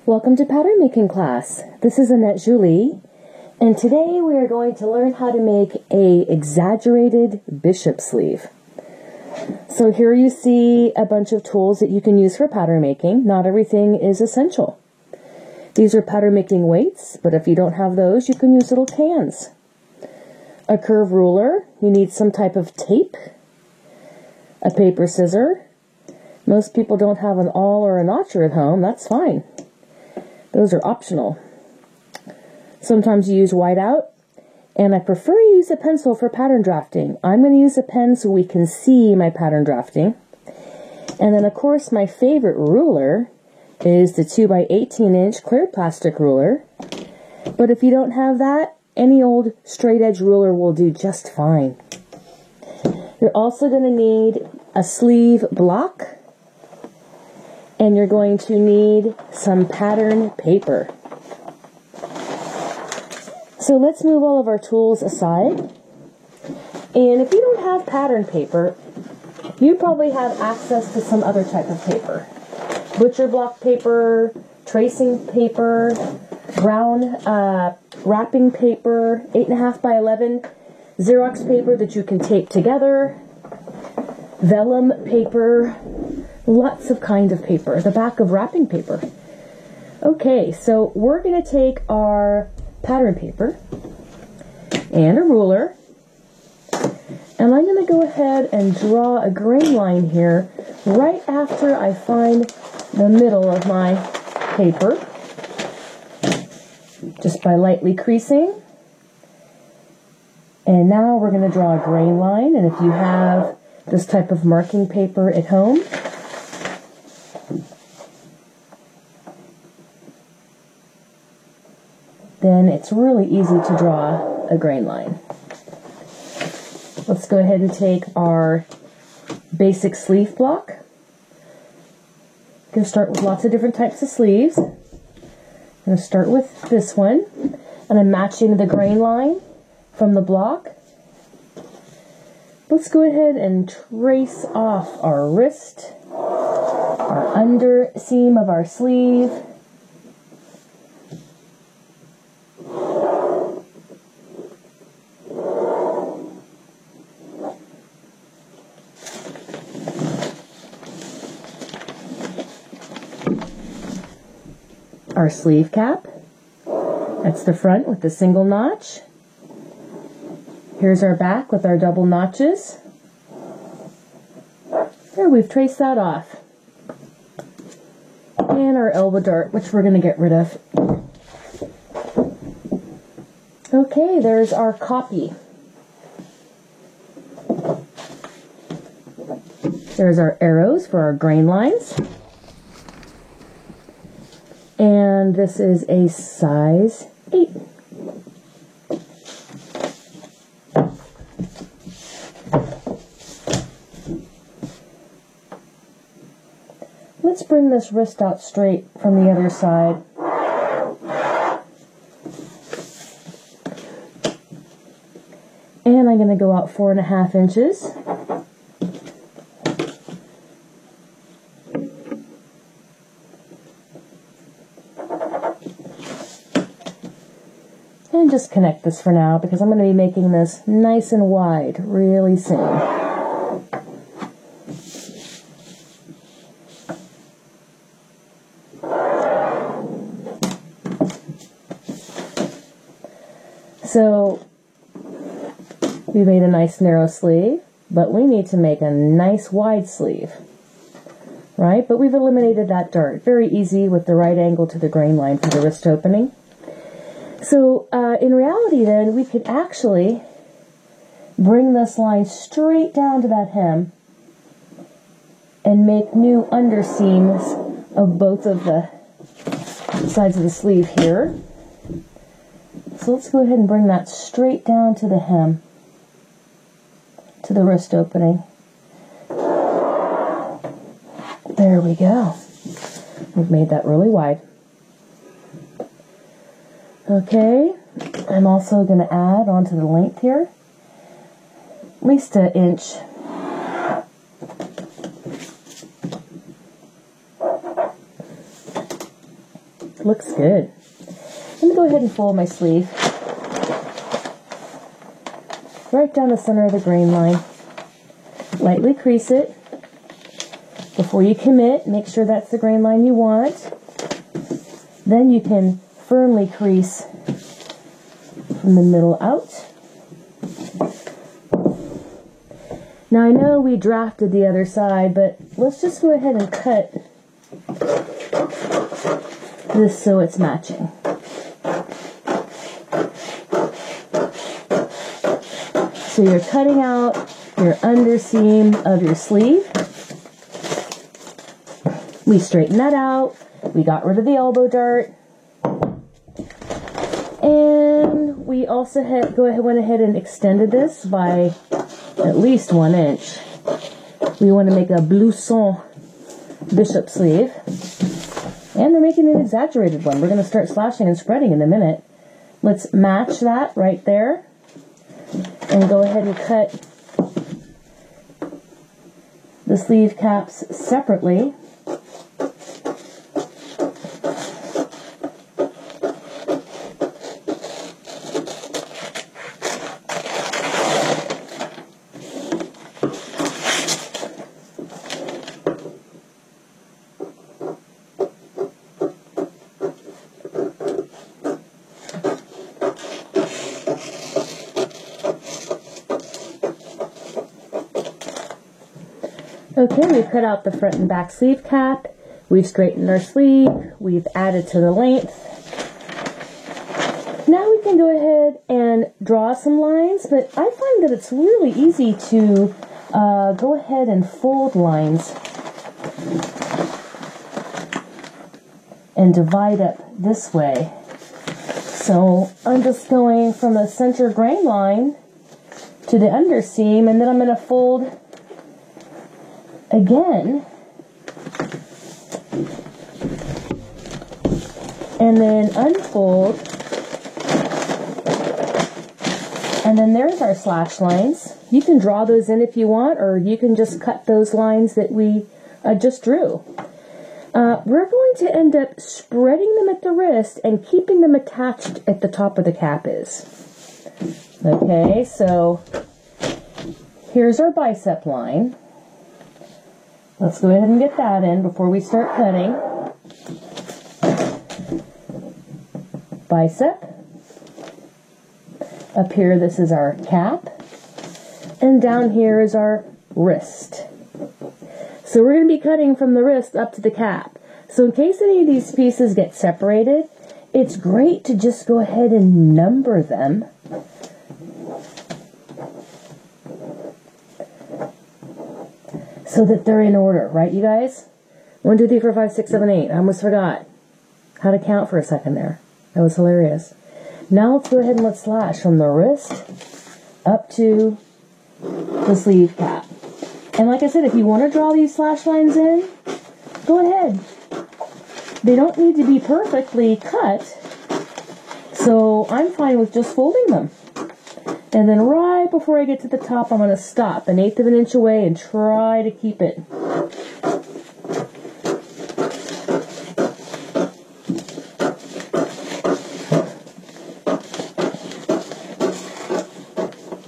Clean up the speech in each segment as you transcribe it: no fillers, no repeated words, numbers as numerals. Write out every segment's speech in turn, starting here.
Welcome to pattern making class. This is Annette Julie, and today we are going to learn how to make a exaggerated bishop sleeve. So here you see a bunch of tools that you can use for pattern making. Not everything is essential. These are pattern making weights, but if you don't have those, you can use little cans. A curve ruler, you need some type of tape, a paper scissor. Most people don't have an awl or a notcher at home, that's fine. Those are optional. Sometimes you use whiteout, and I prefer to use a pencil for pattern drafting. I'm going to use a pen so we can see my pattern drafting. And then of course my favorite ruler is the 2x18" clear plastic ruler. But if you don't have that, any old straight edge ruler will do just fine. You're also going to need a sleeve block. And you're going to need some pattern paper. So let's move all of our tools aside. And if you don't have pattern paper, you probably have access to some other type of paper. Butcher block paper, tracing paper, brown wrapping paper, 8.5 by 11 Xerox paper that you can tape together, vellum paper, lots of kinds of paper, the back of wrapping paper. Okay, so we're going to take our pattern paper and a ruler, and I'm going to go ahead and draw a grain line here right after I find the middle of my paper, just by lightly creasing. And now we're going to draw a grain line, and if you have this type of marking paper at home, then it's really easy to draw a grain line. Let's go ahead and take our basic sleeve block. I'm going to start with lots of different types of sleeves. I'm going to start with this one, and I'm matching the grain line from the block. Let's go ahead and trace off our wrist, our under seam of our sleeve, our sleeve cap. That's the front with the single notch. Here's our back with our double notches. There, we've traced that off. And our elbow dart, which we're going to get rid of. Okay, there's our copy. There's our arrows for our grain lines. And this is a size 8. Let's bring this wrist out straight from the other side. And I'm going to go out 4.5 inches. And just connect this for now because I'm going to be making this nice and wide really soon. So we made a nice narrow sleeve, but we need to make a nice wide sleeve, right? But we've eliminated that dart. Very easy with the right angle to the grain line for the wrist opening. So in reality then, we could actually bring this line straight down to that hem and make new underseams of both of the sides of the sleeve here. So let's go ahead and bring that straight down to the hem, to the wrist opening. There we go. We've made that really wide. Okay, I'm also going to add onto the length here at least 1 inch. looks good. Let me go ahead and fold my sleeve right down the center of the grain line. Lightly crease it. Before you commit, make sure that's the grain line you want. Then you can firmly crease from the middle out. Now I know we drafted the other side, but let's just go ahead and cut this so it's matching. So you're cutting out your underseam of your sleeve. We straightened that out. We got rid of the elbow dart. And we also went ahead and extended this by at least 1 inch. We want to make a blouson bishop sleeve. And we're making an exaggerated one. We're going to start slashing and spreading in a minute. Let's match that right there. And go ahead and cut the sleeve caps separately. Okay, we've cut out the front and back sleeve cap. We've straightened our sleeve. We've added to the length. Now we can go ahead and draw some lines, but I find that it's really easy to go ahead and fold lines and divide up this way. So I'm just going from the center grain line to the underseam, and then I'm going to fold again, and then unfold, and then there's our slash lines. You can draw those in if you want, or you can just cut those lines that we just drew. We're going to end up spreading them at the wrist and keeping them attached at the top of the cap is. Okay, so here's our bicep line. Let's go ahead and get that in before we start cutting. Bicep. Up here, this is our cap. And down here is our wrist. So we're going to be cutting from the wrist up to the cap. So in case any of these pieces get separated, it's great to just go ahead and number them. So that they're in order, right, you guys? 1, 2, 3, 4, 5, 6, 7, 8. I almost forgot how to count for a second there. That was hilarious. Now let's go ahead and let's slash from the wrist up to the sleeve cap. And like I said, if you want to draw these slash lines in, go ahead. They don't need to be perfectly cut, so I'm fine with just folding them. And then right before I get to the top, I'm going to stop 1/8 of an inch away and try to keep it.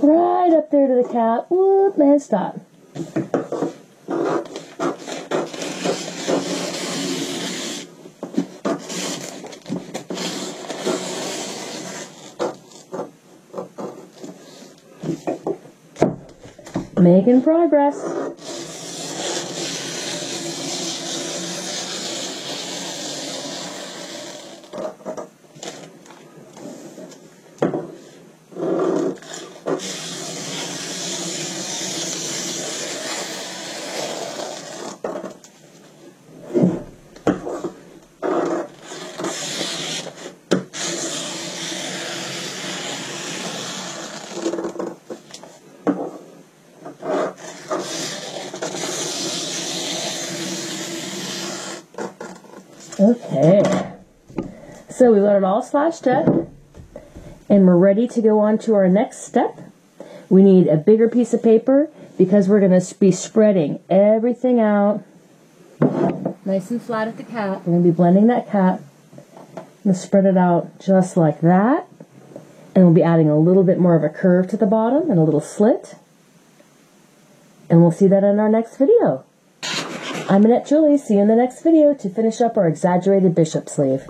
Right up there to the cap. Whoop, and stop. Making progress. Okay, so we got it all slashed up, and we're ready to go on to our next step. We need a bigger piece of paper because we're going to be spreading everything out nice and flat at the cap. We're going to be blending that cap I'm going to spread it out just like that. And we'll be adding a little bit more of a curve to the bottom and a little slit. And we'll see that in our next video. I'm Annette Julie. See you in the next video to finish up our exaggerated bishop sleeve.